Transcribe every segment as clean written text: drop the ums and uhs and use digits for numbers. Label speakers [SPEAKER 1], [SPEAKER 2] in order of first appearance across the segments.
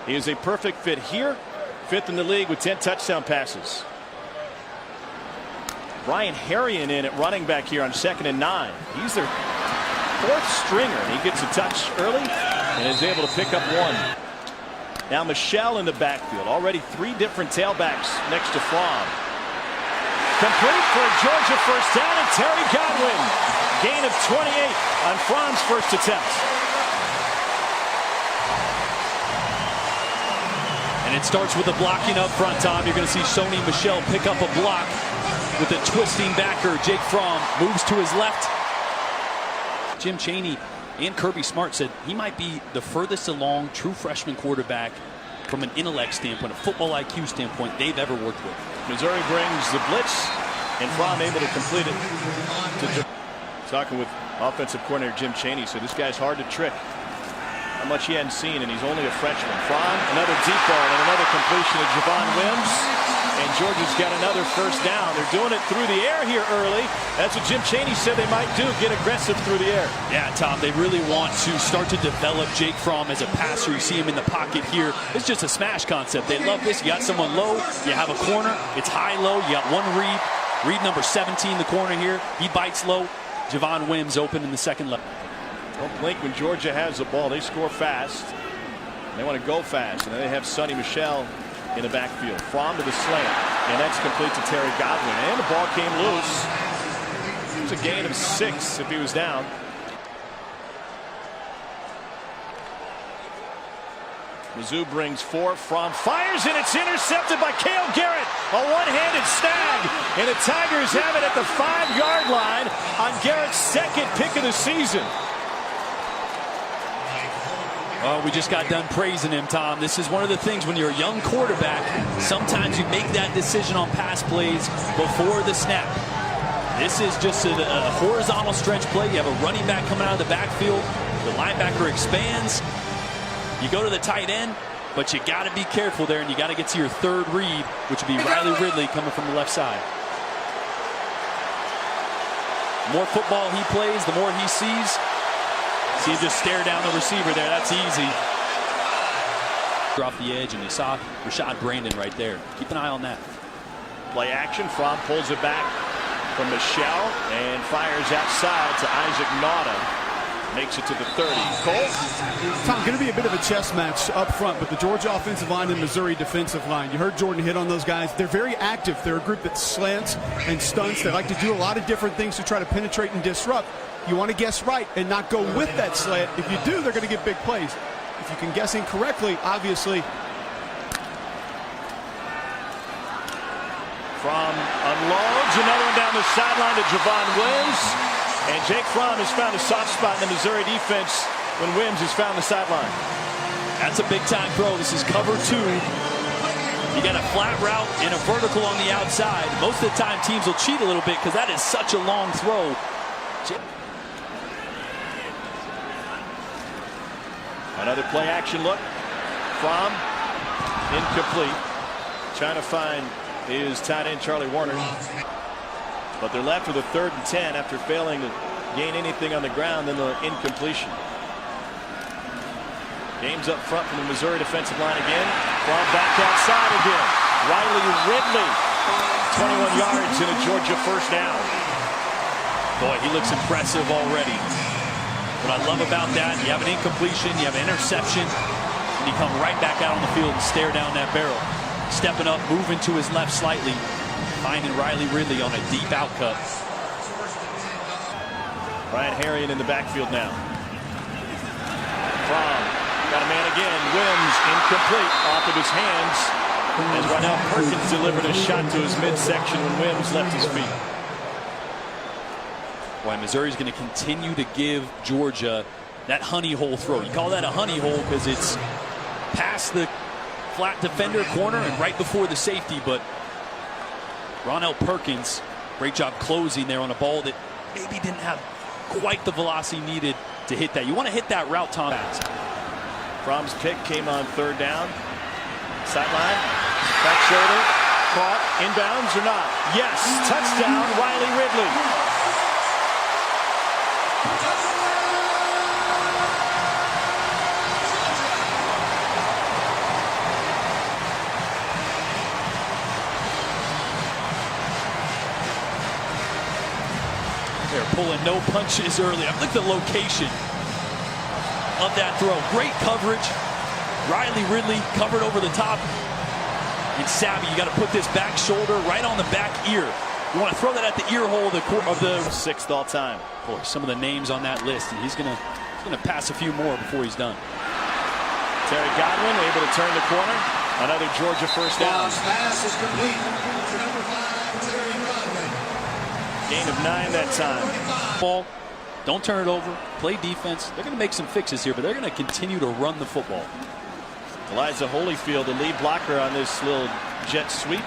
[SPEAKER 1] He is a perfect fit here. 5th in the league with 10 touchdown passes. Brian Harrion in at running back here on 2nd and 9. He's their 4th stringer. He gets a touch early and is able to pick up 1. Now Michelle in the backfield. Already 3 different tailbacks next to Fromm. Complete for a Georgia first down, and Terry Godwin. Gain of 28 on Fromm's first attempt.
[SPEAKER 2] And it starts with the blocking up front, Tom. You're going to see Sony Michel pick up a block with a twisting backer. Jake Fromm moves to his left. Jim Chaney and Kirby Smart said he might be the furthest along true freshman quarterback from an intellect standpoint, a football IQ standpoint they've ever worked with.
[SPEAKER 1] Missouri brings the blitz, and Fromm able to complete it. Talking with offensive coordinator Jim Chaney, so this guy's hard to trick. How much he hadn't seen, and he's only a freshman. Fromm, another deep ball and another completion to Javon Wims. And Georgia's got another first down. They're doing it through the air here early. That's what Jim Chaney said they might do, get aggressive through the air.
[SPEAKER 2] Yeah, Tom, they really want to start to develop Jake Fromm as a passer. You see him in the pocket here. It's just a smash concept. They love this. You got someone low, you have a corner, it's high-low, you got one read. Read number 17, the corner here. He bites low. Javon Wims open in the second level.
[SPEAKER 1] Don't blink when Georgia has the ball. They score fast. They want to go fast. And then they have Sonny Michel in the backfield. Fromm to the slant. And that's complete to Terry Godwin. And the ball came loose. It's a gain of 6 if he was down. Mizzou brings 4. Fromm fires, and it's intercepted by Cale Garrett. A one-handed snag. And the Tigers have it at the 5-yard line on Garrett's 2nd pick of the season.
[SPEAKER 2] Well, we just got done praising him, Tom. This is one of the things when you're a young quarterback, sometimes you make that decision on pass plays before the snap. This is just a horizontal stretch play. You have a running back coming out of the backfield. The linebacker expands. You go to the tight end, but you got to be careful there, and you got to get to your 3rd read, which would be Riley Ridley coming from the left side. The more football he plays, the more he sees. See him just stare down the receiver there. That's easy. Off the edge, and you saw Rashad Brandon right there. Keep an eye on that.
[SPEAKER 1] Play action. Fromm pulls it back from Michel and fires outside to Isaac Nauta. Makes it to the 30. Cole?
[SPEAKER 3] Tom, going to be a bit of a chess match up front, but the Georgia offensive line and Missouri defensive line. You heard Jordan hit on those guys. They're very active. They're a group that slants and stunts. They like to do a lot of different things to try to penetrate and disrupt. You want to guess right and not go with that slant. If you do, they're going to get big plays. If you can guess incorrectly, obviously.
[SPEAKER 1] Fromm unloads. Another one down the sideline to Javon Wims. And Jake Fromm has found a soft spot in the Missouri defense when Wims has found the sideline.
[SPEAKER 2] That's a big-time throw. This is cover 2. You got a flat route and a vertical on the outside. Most of the time, teams will cheat a little bit because that is such a long throw.
[SPEAKER 1] Another play-action look. Fromm incomplete. Trying to find his tight end, Charlie Warner. But they're left with a 3rd and 10 after failing to gain anything on the ground, then the incompletion. Games up front from the Missouri defensive line again. Fromm back outside again. Riley Ridley, 21 yards and a Georgia first down.
[SPEAKER 2] Boy, he looks impressive already. What I love about that, you have an incompletion, you have an interception, and you come right back out on the field and stare down that barrel. Stepping up, moving to his left slightly, finding Riley Ridley on a deep outcut.
[SPEAKER 1] Brian Harrion in the backfield now. Fromm got a man again. Wims incomplete off of his hands. As Ronell Perkins delivered a shot to his midsection when Wims left his feet.
[SPEAKER 2] Boy, Missouri's going to continue to give Georgia that honey hole throw. You call that a honey hole because it's past the flat defender corner and right before the safety, but Ronell Perkins, great job closing there on a ball that maybe didn't have quite the velocity needed to hit that. You want to hit that route, Tom.
[SPEAKER 1] Fromm's pick came on 3rd down. Sideline, back shoulder, caught, inbounds or not? Yes, touchdown, Riley Ridley.
[SPEAKER 2] pulling no punches early. Look at the location of that throw. Great coverage. Riley Ridley covered over the top. And savvy, you got to put this back shoulder right on the back ear. You want to throw that at the ear hole of the
[SPEAKER 1] sixth all time.
[SPEAKER 2] Boy, some of the names on that list, and he's gonna pass a few more before he's done.
[SPEAKER 1] Terry Godwin able to turn the corner. Another Georgia first down.
[SPEAKER 4] Pass is complete. Number 5, Terry Godwin.
[SPEAKER 1] Gain of 9 that time.
[SPEAKER 2] Ball, don't turn it over. Play defense. They're going to make some fixes here, but they're going to continue to run the football.
[SPEAKER 1] Elijah Holyfield, the lead blocker on this little jet sweep.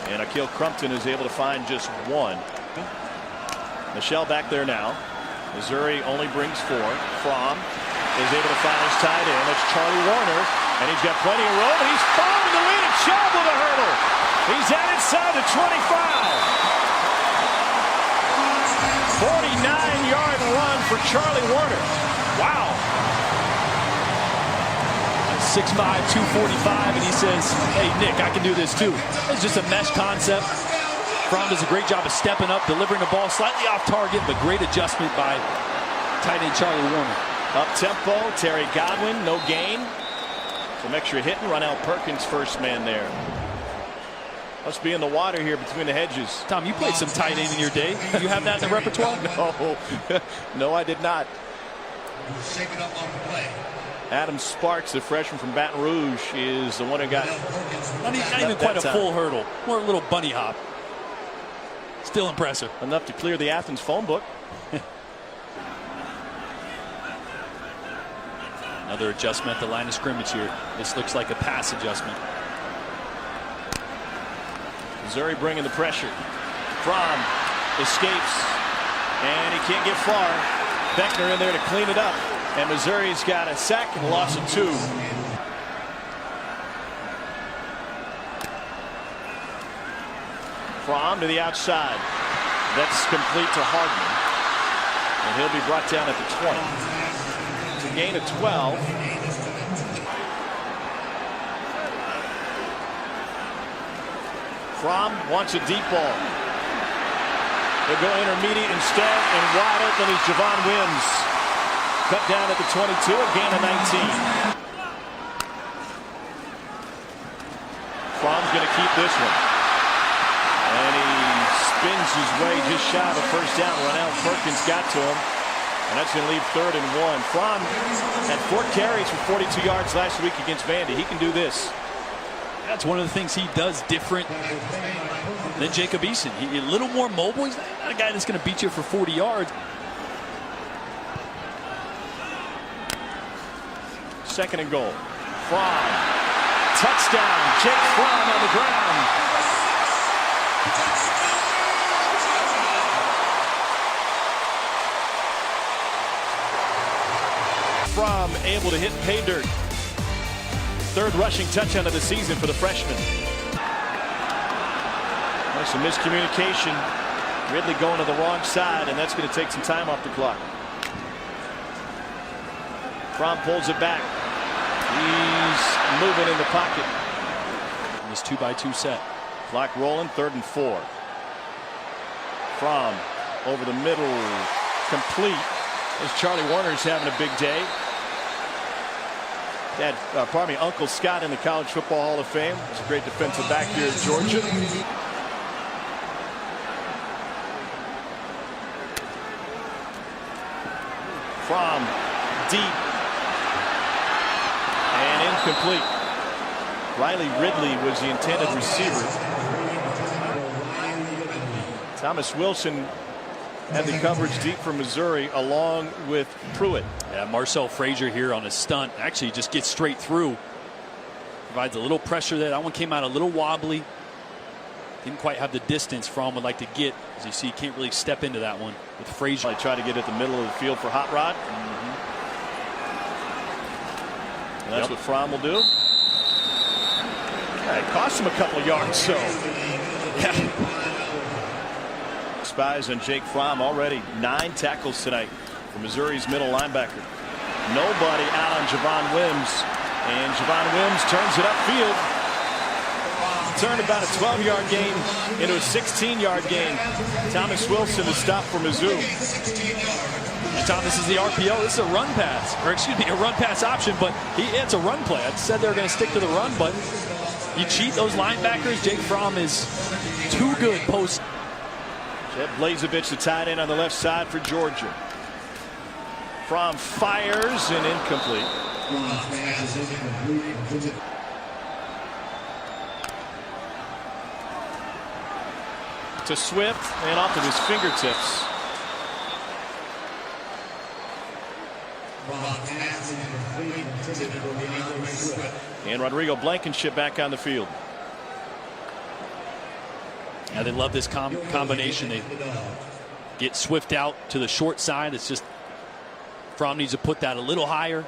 [SPEAKER 1] And Akil Crumpton is able to find just 1. Michelle back there now. Missouri only brings 4. Fromm is able to find his tight end. That's Charlie Warner. And he's got plenty of room. And he's following the lead. Chubb with a hurdle. He's at inside the 25. 49-yard run for Charlie Warner. Wow.
[SPEAKER 2] 6'5", 245, and he says, hey, Nick, I can do this too. It's just a mesh concept. Fromm does a great job of stepping up, delivering the ball slightly off target, but great adjustment by tight end Charlie Warner.
[SPEAKER 1] Up tempo, Terry Godwin, no gain. Some extra hit and run out Perkins, first man there. Must be in the water here between the hedges.
[SPEAKER 2] Tom, you played some tight end in your day. You have that in the repertoire?
[SPEAKER 1] No, no, I did not.
[SPEAKER 4] Shake it up on the play.
[SPEAKER 1] Adam Sparks, the freshman from Baton Rouge, is the one who got
[SPEAKER 2] not even quite a full hurdle, more a little bunny hop. Still impressive.
[SPEAKER 1] Enough to clear the Athens phone book.
[SPEAKER 2] Another adjustment at the line of scrimmage here. This looks like a pass adjustment.
[SPEAKER 1] Missouri bringing the pressure. Fromm escapes, and he can't get far. Beckner in there to clean it up. And Missouri's got a sack and a loss of 2. Fromm to the outside. That's complete to Hardman. And he'll be brought down at the 20. It's a gain of 12. Fromm wants a deep ball. They'll go intermediate instead, and wide open is Javon Wims. Cut down at the 22, a gain of 19. Fromm's going to keep this one. And he spins his way just shy of a first down. Ronell Perkins got to him. And that's going to leave 3rd and 1. Fromm had 4 carries for 42 yards last week against Vandy. He can do this.
[SPEAKER 2] That's one of the things he does different than Jacob Eason. He's a little more mobile. He's not a guy that's going to beat you for 40 yards.
[SPEAKER 1] 2nd and goal. Fromm. Touchdown. Jake Fromm on the ground. Fromm able to hit pay dirt. 3rd rushing touchdown of the season for the freshman. There's some miscommunication. Ridley going to the wrong side, and that's going to take some time off the clock. Fromm pulls it back. He's moving in the pocket.
[SPEAKER 2] In this 2-by-2 set.
[SPEAKER 1] Clock rolling, 3rd and 4. Fromm over the middle, complete. As Charlie Warner's having a big day. Dad, pardon me, Uncle Scott in the College Football Hall of Fame. He's a great defensive back here at Georgia. Fromm deep and incomplete. Riley Ridley was the intended receiver. Thomas Wilson had the coverage deep for Missouri along with Pruitt.
[SPEAKER 2] Yeah, Marcel Frazier here on a stunt. Actually just gets straight through. Provides a little pressure there. That one came out a little wobbly. Didn't quite have the distance Fromm would like to get. As you see, he can't really step into that one with Frazier.
[SPEAKER 1] I try to get at the middle of the field for Hot Rod. And that's what Fromm will do. It cost him a couple of yards, so. Yeah. Spies on Jake Fromm, already 9 tackles tonight for Missouri's middle linebacker. Nobody out on Javon Wims, and Javon Wims turns it upfield. turned about a 12-yard gain into a 16-yard gain. Thomas Wilson to stop for Mizzou.
[SPEAKER 2] And Tom, this is the RPO. This is a run pass, or excuse me, a run pass option, but it's a run play. I said they were going to stick to the run, but you cheat those linebackers. Jake Fromm is too good post.
[SPEAKER 1] Jeb Blazevich, the tight end on the left side for Georgia. Fromm fires and incomplete. To Swift and off of his fingertips. And Rodrigo Blankenship back on the field.
[SPEAKER 2] Yeah, they love this combination. They get Swift out to the short side. It's just Fromm needs to put that a little higher.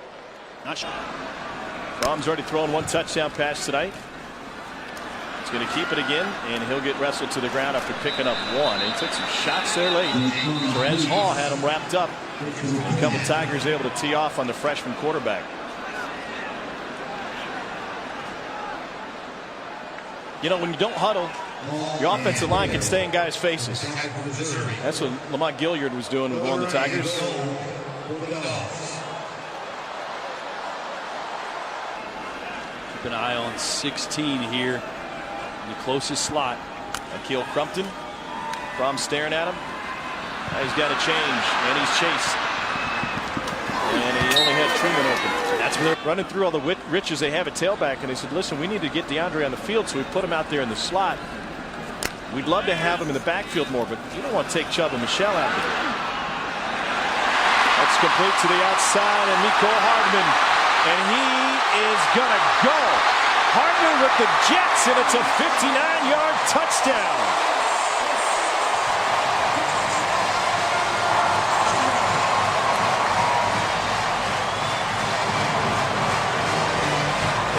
[SPEAKER 2] Not sure.
[SPEAKER 1] Fromm's already thrown one touchdown pass tonight. He's going to keep it again, and he'll get wrestled to the ground after picking up one. And he took some shots there late. Perez Hall had him wrapped up. A couple Tigers able to tee off on the freshman quarterback. You know, when you don't huddle, your offensive line can stay in guys' faces. That's what Lamont Gilliard was doing with one of the Tigers.
[SPEAKER 2] Keep an eye on 16 here in the closest slot.
[SPEAKER 1] Akil Crumpton. Fromm staring at him. Now he's got to change, and he's chased. And he only had Truman open. That's where they're running through all the riches they have at tailback, and they said, listen, we need to get DeAndre on the field, so we put him out there in the slot. We'd love to have him in the backfield more, but you don't want to take Chubb and Michelle out there. That's complete to the outside, and Mecole Hardman. And he is going to go. Hardman with the Jets, and it's a 59-yard touchdown.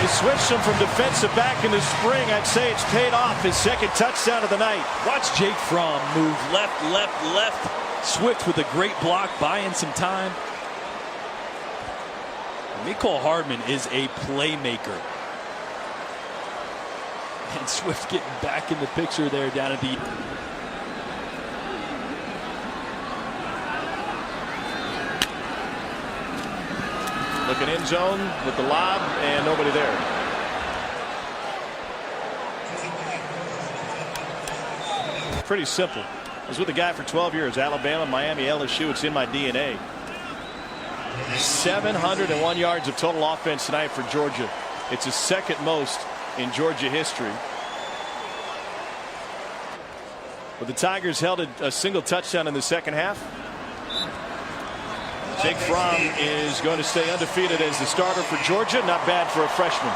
[SPEAKER 1] They switched him from defensive back in the spring. I'd say it's paid off. His second touchdown of the night.
[SPEAKER 2] Watch Jake Fromm move left, left, left. Swift with a great block, buying some time. Mecole Hardman is a playmaker. And Swift getting back in the picture there down at the...
[SPEAKER 1] Looking end zone with the lob, and nobody there. Pretty simple. I was with a guy for 12 years, Alabama, Miami, LSU. It's in my DNA. 701 yards of total offense tonight for Georgia. It's the second most in Georgia history. But the Tigers held a single touchdown in the second half. Jake Fromm is going to stay undefeated as the starter for Georgia. Not bad for a freshman.